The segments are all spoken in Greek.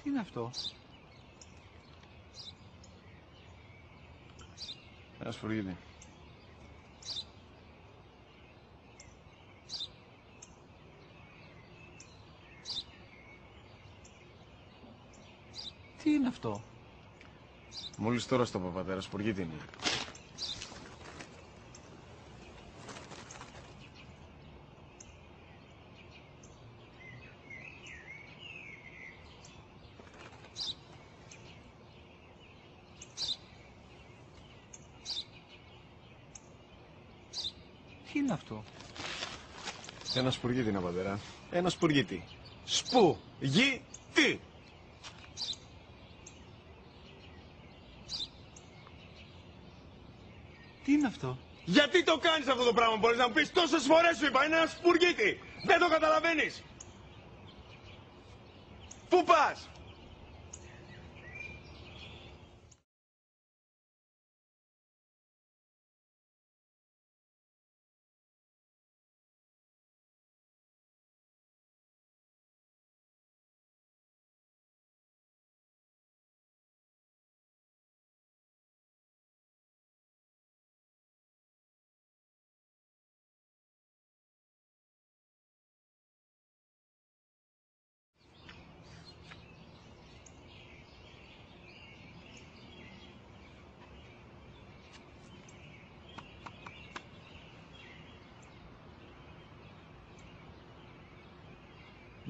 Τι είναι αυτό? Ένα σφουργίτη. Τι είναι αυτό? Μόλις τώρα στο πατέρα, σφουργίτη είναι. Τι είναι αυτό? Ένα σπουργίτη είναι, πατέρα. Ένα σπουργίτη. Σπου-γι-τι! Τι είναι αυτό? Γιατί το κάνεις αυτό το πράγμα, μπορείς να μου πεις? Τόσες φορές σου είπα, είναι ένα σπουργίτη. Δεν το καταλαβαίνεις. Πού πας?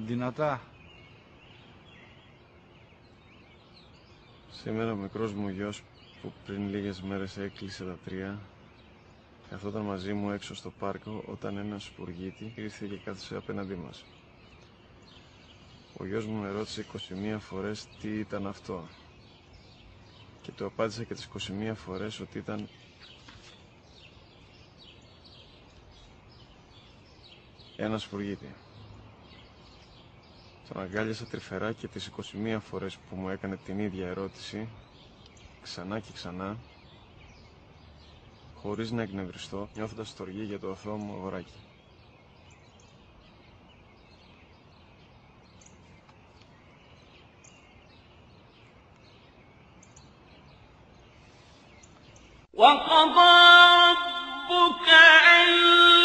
Δυνατά. Σήμερα ο μικρός μου γιος που πριν λίγες μέρες έκλεισε τα 3 καθόταν μαζί μου έξω στο πάρκο όταν ένας σπουργίτη ήρθε και κάθισε απέναντί μας. Ο γιος μου με ρώτησε 21 φορές τι ήταν αυτό και του απάντησα και τις 21 φορές ότι ήταν ένα σπουργίτη. Τον αγκάλιασα τρυφερά και τις 21 φορές που μου έκανε την ίδια ερώτηση, ξανά και ξανά, χωρίς να εκνευριστώ, νιώθοντας στοργή για το αθώο μου αγοράκι. وَقَضَىٰ رَبُّكَ أَلَّا